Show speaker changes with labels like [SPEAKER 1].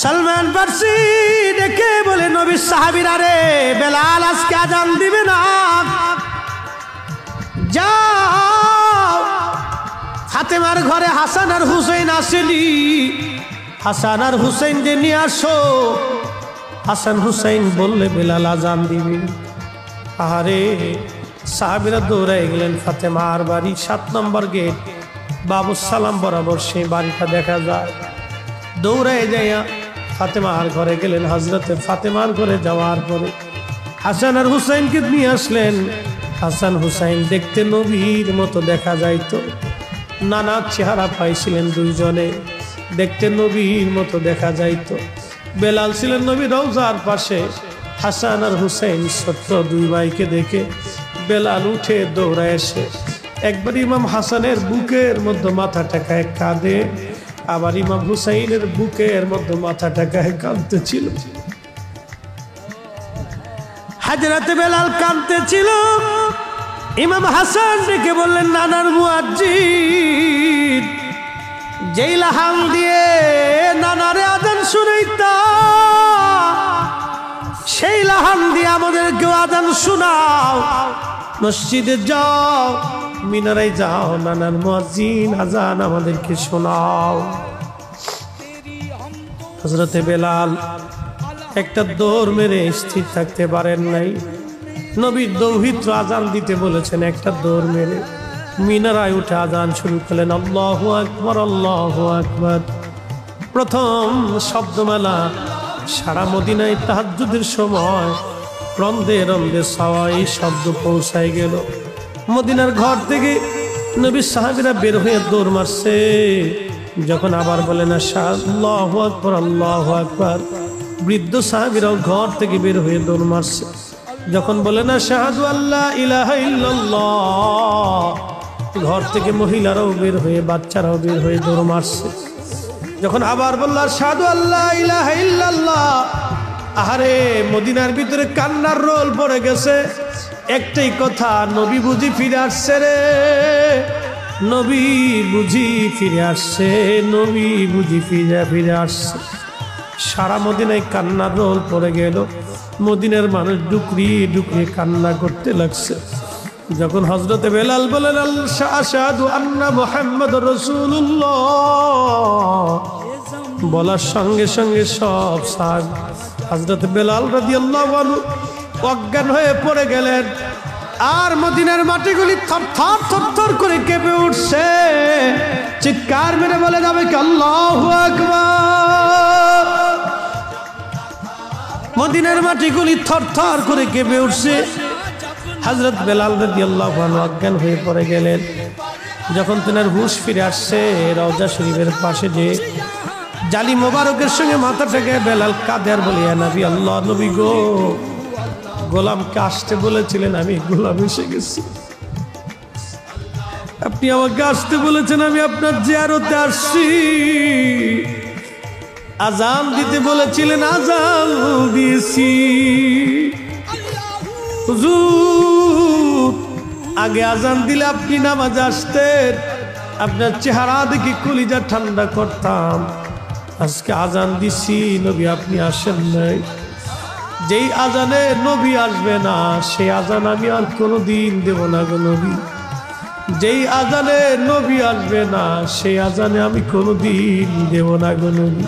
[SPEAKER 1] সালমান ফারসি ডেকে বলে, নবীর সাহাবীরা রে, বেলাল আজকে আজান দিবে না, যাও ফাতেমার ঘরে হাসান আর হুসাইন আসেনি, হাসান আর হুসাইন যে নিয়ে আসো। হাসান হুসাইন বললে বেলাল আজান দিবে। আরে সাহাবীরা দৌড়াই গেলেন ফাতেমার বাড়ি, 7 নম্বর গেট, বাবু সালাম বরাবর সেই বাড়িটা দেখা যায়। দৌড়ায় যাইয়া ফাতেমার ঘরে গেলেন। হযরতে ফাতেমার ঘরে যাওয়ার পরে হাসান আর হুসাইনকে নিয়ে আসলেন। হাসান হুসাইন দেখতে নবীর মতো দেখা যাইতো, নানা চেহারা পাইছিলেন দুইজনে, দেখতে নবীর মতো দেখা যাইতো। বেলাল ছিলেন নবীর রওজার পাশে। হাসান আর হুসাইন ছোট্ট দুই ভাইকে দেখে বেলাল উঠে দৌড়ায় এসে একবার ইমাম হাসানের বুকের মধ্যে মাথা টেকায় কাঁদে, আবার ইমাম হুসাইনের বুকের মধ্যে মাথা টেকায় কাঁদতেছিল। হযরতে বেলাল কাঁদতেছিল। ইমাম হাসান ডেকে বললেন, নানার মুয়াজ্জিন, যেই লাহান দিয়ে নানারে আজান শুনাইতা, সেই লাহান দিয়ে আমাদেরকেও আজান শোনাও। মসজিদে যাও, মিনারায় যাও, নানার মুয়াজ্জিন আজান আমাদেরকে শোনাও। হযরতে বেলাল একটা দৌড় মেরে স্থির থাকতে পারেন নাই। নবীর দৌহিত্র আজান দিতে বলেছেন, একটা দৌড় মেরে মিনারায় উঠে আজান শুরু করলেন। আল্লাহু আকবার, আল্লাহু আকবার। প্রথম শব্দমালা সারা মদিনায় তাহাজ্জুদের সময় রন্দে রন্দে সওয়াই শব্দ পৌঁছায় গেল। মদিনার ঘর থেকে নবীর সাহাবীরা বের হয়ে দৌড় মারছে। যখন আবার বলেন আল্লাহু আকবার, আল্লাহু আকবার, বৃদ্ধ সাহাবীরাও ঘর থেকে বের হয়ে দৌড় মারছে। যখন বলেন আশহাদু আল্লা ইলাহা ইল্লাল্লাহ, ঘর থেকে মহিলারাও বের হয়ে, বাচ্চারাও বের হয়ে দৌড় মারছে। যখন আবার বলল আশহাদু আল্লা ইলাহা ইল্লাল্লাহ, আহারে মদিনার ভিতরে কান্নার রোল পড়ে গেছে। একটাই কথা, নবী বুঝি ফিরে আসছে রে, নবী বুঝি ফিরে আসছে, নবী বুঝি ফিরে আসছে। সারা মদিনায় কান্নার রোল পড়ে গেল। মদিনার মানুষ ডুকরি ডুকরি কান্না করতে লাগছে। যখন হযরতে বেলাল বলেন আশহাদু আন্না মুহাম্মাদুর রাসূলুল্লাহ, বলার সঙ্গে সঙ্গে সব সাহাবী হযরতে বেলাল রাদিয়াল্লাহু আনহু অজ্ঞান হয়ে পড়ে গেলেন। আর মদিনার মাটিগুলি থরথর থরথর করে কেঁপে উঠছে। চিৎকার মেরে বলে যাবে কি আল্লাহু আকবার। মদিনার মাটিগুলি থরথর করে কেঁপে উঠছে। হযরত বেলাল রাদিয়াল্লাহু আনহু অজ্ঞান হয়ে পড়ে গেলেন। যখন তেনার হুঁশ ফিরে আসছে, রওজা শরীফের পাশে যে জালি মোবারকের সঙ্গে মাথা ঠেকে বেলাল কাঁদে আর বলে, ইয়া নবী আল্লাহ, নবী গো, গোলামকে আসতে বলেছিলেন, আমি গোলাম এসে গেছি। আপনি আমাকে আসতে বলেছেন, আমি আপনার জিয়ারতে আসছি। আজান দিতে বলেছিলেন, আজান দিয়েছি। হুজুর, আগে আজান দিলে আপনি নামাজ আসতেন, আপনার চেহারা দেখে কলিজা ঠান্ডা করতাম। আজকে আজান দিছি, নবী আপনি আসেন নাই। যেই আজানে নবী আসবে না, সেই আজান আমি আর কোনোদিন দেব না গো নবী। যেই আজানে নবী আসবে না, সেই আজানে আমি কোনোদিন দেব না গো নবী।